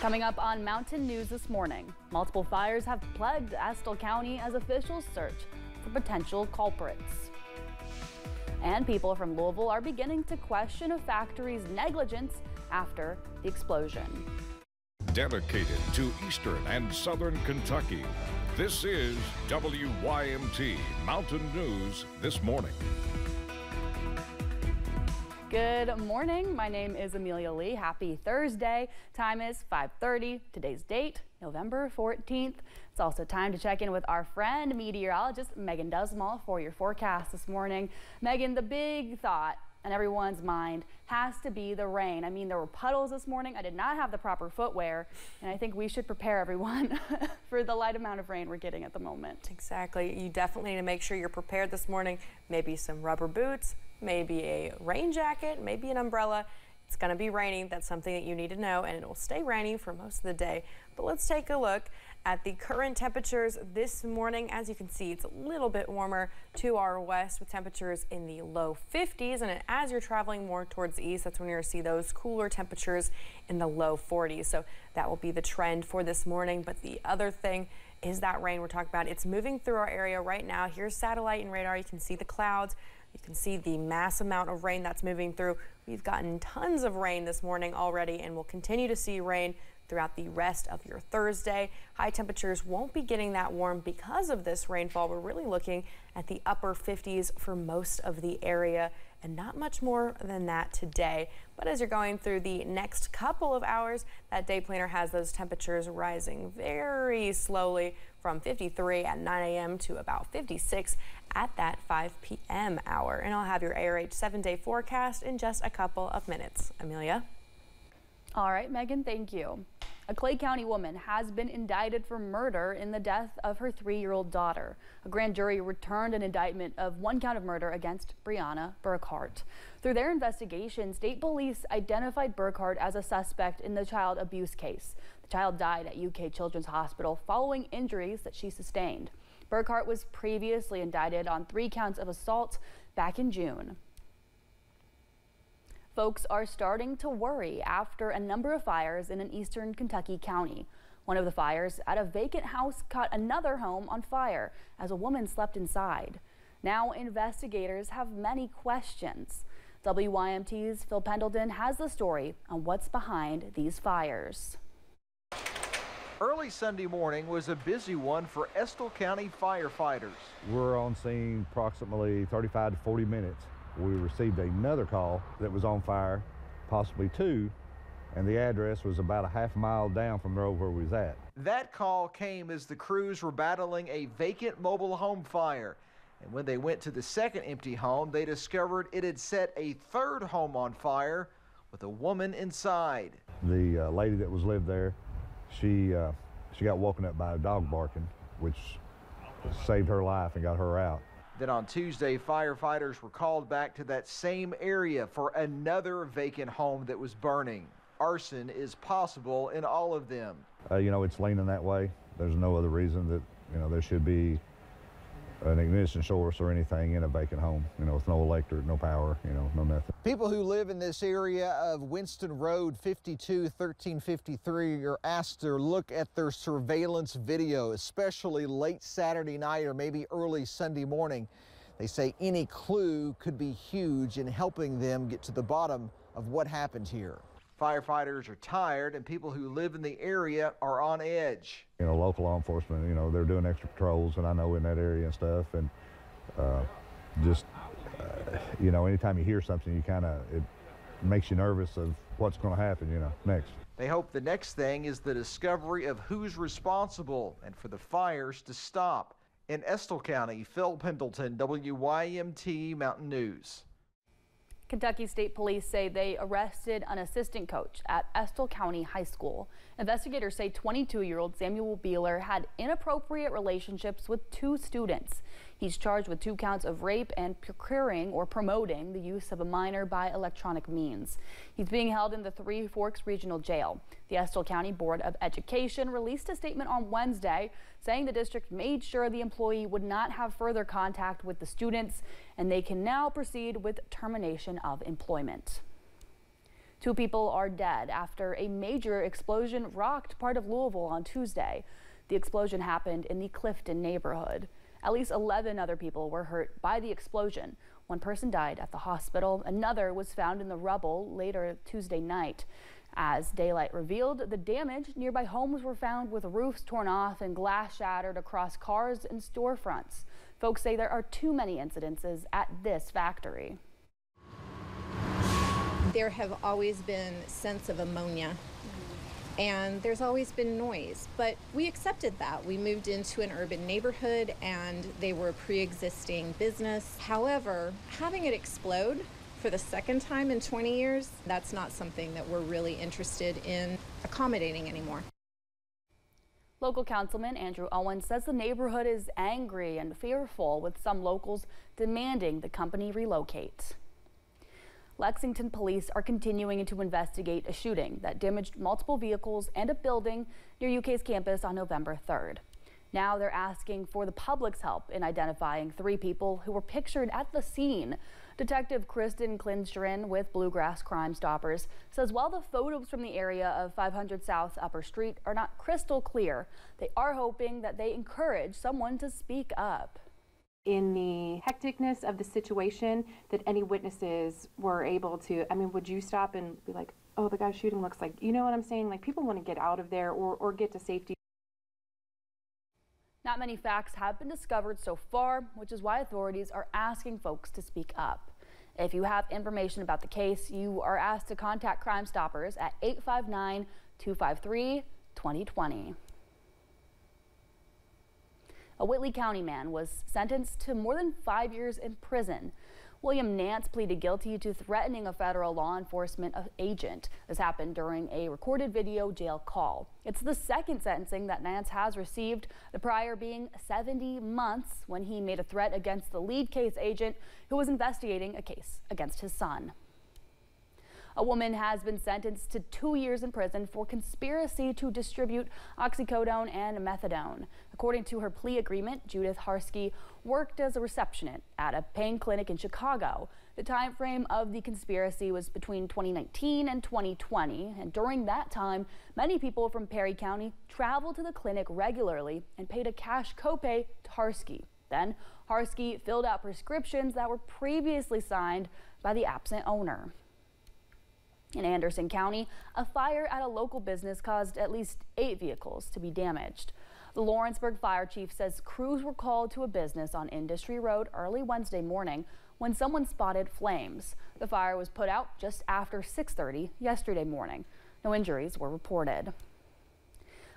Coming up on Mountain News this morning, multiple fires have plagued Estill County as officials search for potential culprits. And people from Louisville are beginning to question a factory's negligence after the explosion. Dedicated to Eastern and Southern Kentucky, this is WYMT Mountain News This Morning. Good morning. My name is Amelia Lee. Happy Thursday. Time is 5:30. Today's date, November 14th. It's also time to check in with our friend, meteorologist Megan Dusmall, for your forecast this morning. Megan, the big thought on everyone's mind has to be the rain. I mean, there were puddles this morning. I did not have the proper footwear, and I think we should prepare everyone for the light amount of rain we're getting at the moment. Exactly. You definitely need to make sure you're prepared this morning. Maybe some rubber boots, maybe a rain jacket, maybe an umbrella. It's going to be raining. That's something that you need to know, and it will stay rainy for most of the day. But let's take a look at the current temperatures this morning. As you can see, it's a little bit warmer to our west with temperatures in the low 50s. And as you're traveling more towards the east, that's when you're going to see those cooler temperatures in the low 40s. So that will be the trend for this morning. But the other thing is that rain we're talking about. It's moving through our area right now. Here's satellite and radar. You can see the clouds. You can see the mass amount of rain that's moving through. We've gotten tons of rain this morning already, and we'll continue to see rain throughout the rest of your Thursday. High temperatures won't be getting that warm because of this rainfall. We're really looking at the upper 50s for most of the area, and not much more than that today. But as you're going through the next couple of hours, that day planner has those temperatures rising very slowly from 53 at 9 a.m. to about 56 at that 5 p.m. hour. And I'll have your ARH 7-day forecast in just a couple of minutes. Amelia? All right, Megan, thank you. A Clay County woman has been indicted for murder in the death of her 3-year-old daughter. A grand jury returned an indictment of 1 count of murder against Brianna Burkhart. Through their investigation, state police identified Burkhart as a suspect in the child abuse case. The child died at UK Children's Hospital following injuries that she sustained. Burkhart was previously indicted on 3 counts of assault back in June. Folks are starting to worry after a number of fires in an eastern Kentucky county. One of the fires at a vacant house caught another home on fire as a woman slept inside. Now investigators have many questions. WYMT's Phil Pendleton has the story on what's behind these fires. Early Sunday morning was a busy one for Estill County firefighters. We're on scene approximately 35 to 40 minutes. We received another call that was on fire, possibly 2, and the address was about a half mile down from the road where we was at. That call came as the crews were battling a vacant mobile home fire. And when they went to the second empty home, they discovered it had set a 3rd home on fire with a woman inside. The lady that was lived there, she got woken up by a dog barking, which saved her life and got her out. Then on Tuesday, firefighters were called back to that same area for another vacant home that was burning. Arson is possible in all of them. It's leaning that way. There's no other reason that, there should be an ignition source or anything in a vacant home, with no electric, no power, no nothing. People who live in this area of Winston Road 521353 are asked to look at their surveillance video, especially late Saturday night or maybe early Sunday morning. They say any clue could be huge in helping them get to the bottom of what happened here. Firefighters are tired and people who live in the area are on edge. Local law enforcement, they're doing extra patrols, and I know in that area and stuff, and anytime you hear something, it makes you nervous of what's going to happen, next. They hope the next thing is the discovery of who's responsible and for the fires to stop. In Estill County, Phil Pendleton, WYMT Mountain News. Kentucky State Police say they arrested an assistant coach at Estill County High School. Investigators say 22-year-old Samuel Beeler had inappropriate relationships with 2 students. He's charged with 2 counts of rape and procuring or promoting the use of a minor by electronic means. He's being held in the Three Forks Regional Jail. The Estill County Board of Education released a statement on Wednesday saying the district made sure the employee would not have further contact with the students, and they can now proceed with termination of employment. 2 people are dead after a major explosion rocked part of Louisville on Tuesday. The explosion happened in the Clifton neighborhood. At least 11 other people were hurt by the explosion. 1 person died at the hospital. Another was found in the rubble later Tuesday night. As daylight revealed the damage, nearby homes were found with roofs torn off and glass shattered across cars and storefronts. Folks say there are too many incidences at this factory. There have always been scents of ammonia, and there's always been noise, but we accepted that. We moved into an urban neighborhood and they were a pre-existing business. However, having it explode for the second time in 20 years, that's not something that we're really interested in accommodating anymore. Local Councilman Andrew Owens says the neighborhood is angry and fearful, with some locals demanding the company relocate. Lexington police are continuing to investigate a shooting that damaged multiple vehicles and a building near UK's campus on November 3rd. Now they're asking for the public's help in identifying 3 people who were pictured at the scene. Detective Kristen Klinstrin with Bluegrass Crime Stoppers says while the photos from the area of 500 South Upper Street are not crystal clear, they are hoping that they encourage someone to speak up. In the hecticness of the situation, that any witnesses were able to, I mean, would you stop and be like, oh, the guy shooting looks like, you know what I'm saying? Like, people want to get out of there or get to safety. Not many facts have been discovered so far, which is why authorities are asking folks to speak up. If you have information about the case, you are asked to contact Crime Stoppers at 859-253-2020. A Whitley County man was sentenced to more than 5 years in prison. William Nance pleaded guilty to threatening a federal law enforcement agent. This happened during a recorded video jail call. It's the second sentencing that Nance has received, the prior being 70 months when he made a threat against the lead case agent who was investigating a case against his son. A woman has been sentenced to 2 years in prison for conspiracy to distribute oxycodone and methadone. According to her plea agreement, Judith Harsky worked as a receptionist at a pain clinic in Chicago. The time frame of the conspiracy was between 2019 and 2020, and during that time, many people from Perry County traveled to the clinic regularly and paid a cash copay to Harsky. Then, Harsky filled out prescriptions that were previously signed by the absent owner. In Anderson County, a fire at a local business caused at least 8 vehicles to be damaged. The Lawrenceburg fire chief says crews were called to a business on Industry Road early Wednesday morning when someone spotted flames. The fire was put out just after 6:30 yesterday morning. No injuries were reported.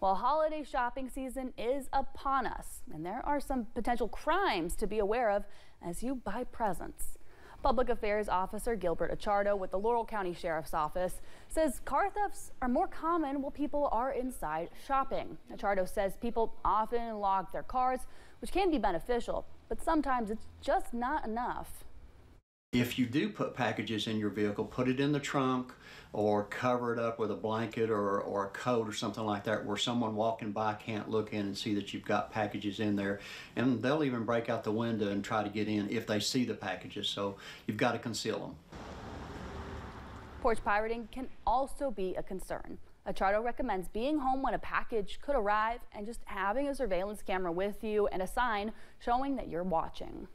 Well, holiday shopping season is upon us, and there are some potential crimes to be aware of as you buy presents. Public Affairs Officer Gilbert Achardo with the Laurel County Sheriff's Office says car thefts are more common while people are inside shopping. Achardo says people often lock their cars, which can be beneficial, but sometimes it's just not enough. If you do put packages in your vehicle, put it in the trunk or cover it up with a blanket or a coat or something like that where someone walking by can't look in and see that you've got packages in there. And they'll even break out the window and try to get in if they see the packages. So you've got to conceal them. Porch pirating can also be a concern. Achardo recommends being home when a package could arrive and just having a surveillance camera with you and a sign showing that you're watching.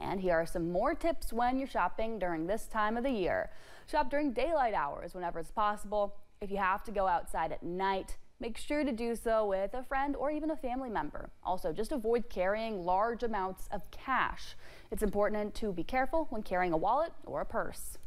And here are some more tips when you're shopping during this time of the year. Shop during daylight hours whenever it's possible. If you have to go outside at night, make sure to do so with a friend or even a family member. Also, just avoid carrying large amounts of cash. It's important to be careful when carrying a wallet or a purse.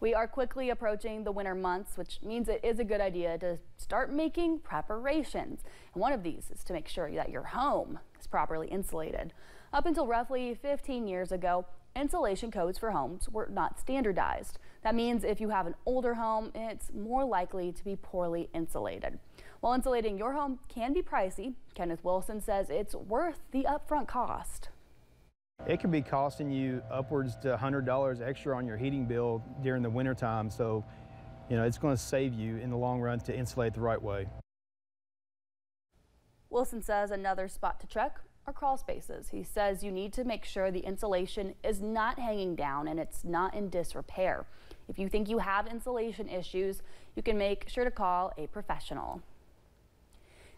We are quickly approaching the winter months, which means it is a good idea to start making preparations. And one of these is to make sure that your home is properly insulated. Up until roughly 15 years ago, insulation codes for homes were not standardized. That means if you have an older home, it's more likely to be poorly insulated. While insulating your home can be pricey, Kenneth Wilson says it's worth the upfront cost. It could be costing you upwards to $100 extra on your heating bill during the winter time, so it's going to save you in the long run to insulate the right way. Wilson says another spot to check are crawl spaces. He says you need to make sure the insulation is not hanging down and it's not in disrepair. If you think you have insulation issues, you can make sure to call a professional.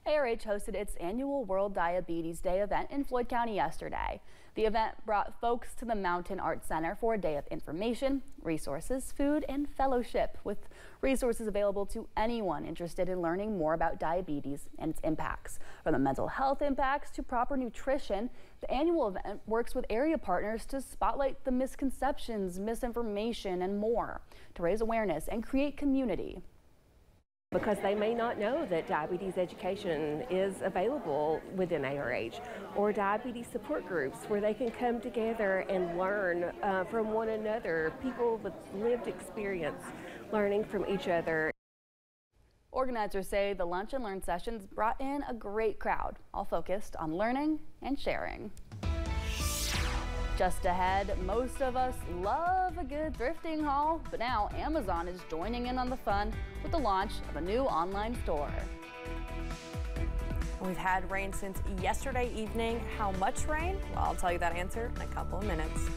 ARH hosted its annual World Diabetes Day event in Floyd County yesterday. The event brought folks to the Mountain Arts Center for a day of information, resources, food, and fellowship, with resources available to anyone interested in learning more about diabetes and its impacts. From the mental health impacts to proper nutrition, the annual event works with area partners to spotlight the misconceptions, misinformation, and more, to raise awareness and create community. Because they may not know that diabetes education is available within ARH, or diabetes support groups where they can come together and learn from one another, people with lived experience learning from each other. Organizers say the Lunch and Learn sessions brought in a great crowd, all focused on learning and sharing. Just ahead, most of us love a good thrifting haul, but now Amazon is joining in on the fun with the launch of a new online store. We've had rain since yesterday evening. How much rain? Well, I'll tell you that answer in a couple of minutes.